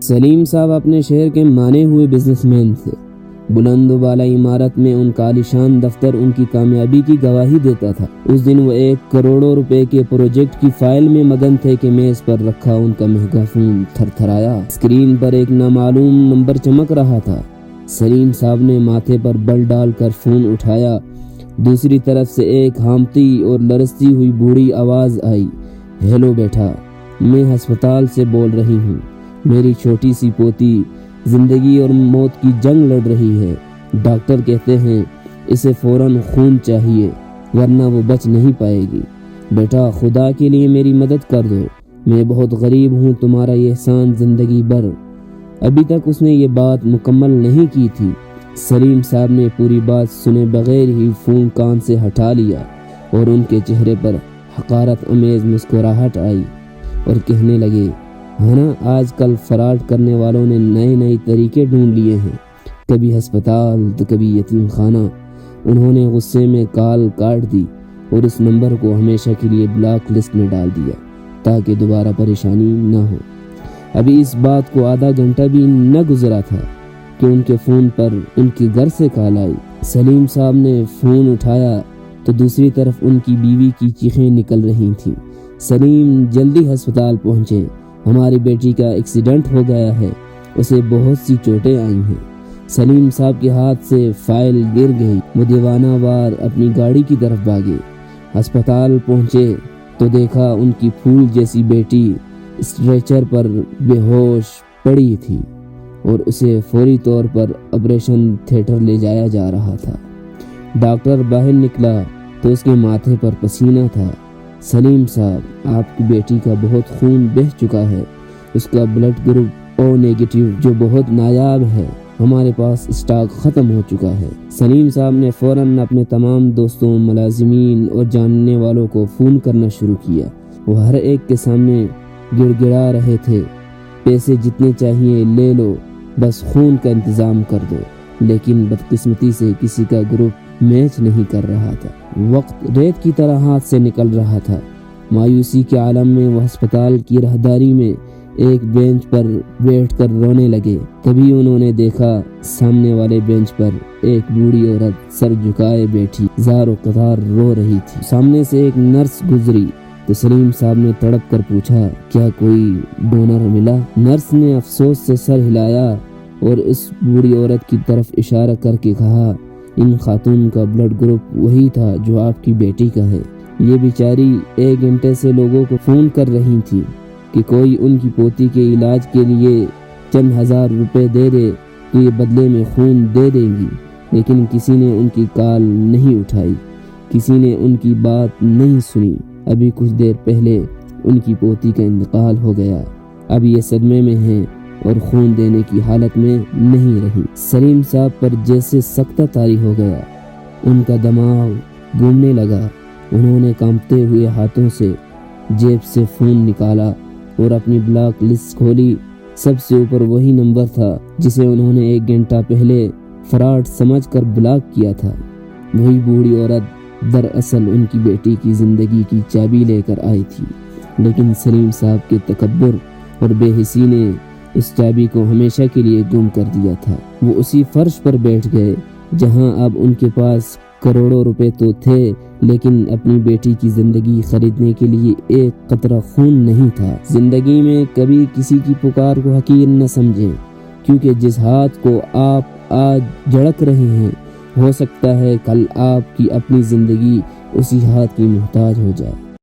सलीम साहब अपने शहर के माने हुए बिजनेसमैन थे। बुलंद बाला इमारत में उनका आलीशान दफ्तर उनकी कामयाबी की गवाही देता था। उस दिन वो 1 करोड़ रुपए के प्रोजेक्ट की फाइल में मगन थे कि मेज पर रखा उनका महंगा फोन थरथराया। स्क्रीन पर एक नामालूम नंबर चमक रहा था। सलीम साहब ने माथे पर बल डालकर फोन उठाया। दूसरी तरफ से एक हामती और लरसती हुई बूढ़ी आवाज आई, हेलो बेटा, मैं अस्पताल से बोल रही हूँ। मेरी छोटी सी पोती जिंदगी और मौत की जंग लड़ रही है। डॉक्टर कहते हैं इसे फौरन खून चाहिए वरना वो बच नहीं पाएगी। बेटा, खुदा के लिए मेरी मदद कर दो, मैं बहुत गरीब हूँ, तुम्हारा ये एहसान जिंदगी भर। अभी तक उसने ये बात मुकम्मल नहीं की थी। सलीम साहब ने पूरी बात सुने बगैर ही फोन कान से हटा लिया और उनके चेहरे पर हकारत अमेज मुस्कुराहट आई और कहने लगे, है ना, आजकल फराड करने वालों ने नए नए तरीके ढूंढ लिए हैं, कभी अस्पताल तो कभी यतीम खाना। उन्होंने गुस्से में कॉल काट दी और इस नंबर को हमेशा के लिए ब्लॉक लिस्ट में डाल दिया ताकि दोबारा परेशानी न हो। अभी इस बात को आधा घंटा भी न गुजरा था कि उनके फ़ोन पर उनके घर से कॉल आई। सलीम साहब ने फ़ोन उठाया तो दूसरी तरफ उनकी बीवी की चीखें निकल रही थीं। सलीम, जल्दी अस्पताल पहुँचे, हमारी बेटी का एक्सीडेंट हो गया है, उसे बहुत सी चोटें आई हैं। सलीम साहब के हाथ से फाइल गिर गई। वो दीवाना वार अपनी गाड़ी की तरफ भागे। अस्पताल पहुँचे तो देखा उनकी फूल जैसी बेटी स्ट्रेचर पर बेहोश पड़ी थी और उसे फौरी तौर पर ऑपरेशन थिएटर ले जाया जा रहा था। डॉक्टर बाहर निकला तो उसके माथे पर पसीना था। सलीम साहब, आपकी बेटी का बहुत खून बह चुका है, उसका ब्लड ग्रुप ओ नेगेटिव जो बहुत नायाब है, हमारे पास स्टॉक ख़त्म हो चुका है। सलीम साहब ने फ़ौरन अपने तमाम दोस्तों, मुलाजिमीन और जानने वालों को फ़ोन करना शुरू किया। वो हर एक के सामने गिड़गिड़ा रहे थे, पैसे जितने चाहिए ले लो, बस खून का इंतज़ाम कर दो। लेकिन बदकिस्मती से किसी का ग्रुप मैच नहीं कर रहा था। वक्त रेत की तरह हाथ से निकल रहा था। मायूसी के आलम में वह अस्पताल की राहदारी में एक बेंच पर बैठकर रोने लगे। तभी उन्होंने देखा सामने वाले बेंच पर एक बूढ़ी औरत सर झुकाए बैठी ज़ारो कतार रो रही थी। सामने से एक नर्स गुजरी तो सलीम साहब ने तड़प कर पूछा, क्या कोई डोनर मिला? नर्स ने अफसोस से सर हिलाया और उस बूढ़ी औरत की तरफ इशारा करके कहा, इन खातून का ब्लड ग्रुप वही था जो आपकी बेटी का है। ये बेचारी 1 घंटे से लोगों को फ़ोन कर रही थी कि कोई उनकी पोती के इलाज के लिए चंद हज़ार रुपए दे दे तो ये बदले में खून दे देंगी, लेकिन किसी ने उनकी कॉल नहीं उठाई, किसी ने उनकी बात नहीं सुनी। अभी कुछ देर पहले उनकी पोती का इंतकाल हो गया। अब ये सदमे में हैं और खून देने की हालत में नहीं रही। सलीम साहब पर जैसे सख्ता तारी हो गया, उनका दिमाग घूमने लगा। उन्होंने कांपते हुए हाथों से जेब से फ़ोन निकाला और अपनी ब्लॉक लिस्ट खोली। सबसे ऊपर वही नंबर था जिसे उन्होंने 1 घंटा पहले फ्रॉड समझकर ब्लॉक किया था। वही बूढ़ी औरत दरअसल उनकी बेटी की ज़िंदगी की चाबी लेकर आई थी, लेकिन सलीम साहब के तकब्बुर और बेहिसी ने इस चाबी को हमेशा के लिए गुम कर दिया था। वो उसी फर्श पर बैठ गए जहां अब उनके पास करोड़ों रुपए तो थे, लेकिन अपनी बेटी की जिंदगी खरीदने के लिए एक कतरा खून नहीं था। जिंदगी में कभी किसी की पुकार को हकीर न समझें, क्योंकि जिस हाथ को आप आज झड़क रहे हैं, हो सकता है कल आपकी अपनी जिंदगी उसी हाथ की मोहताज हो जाए।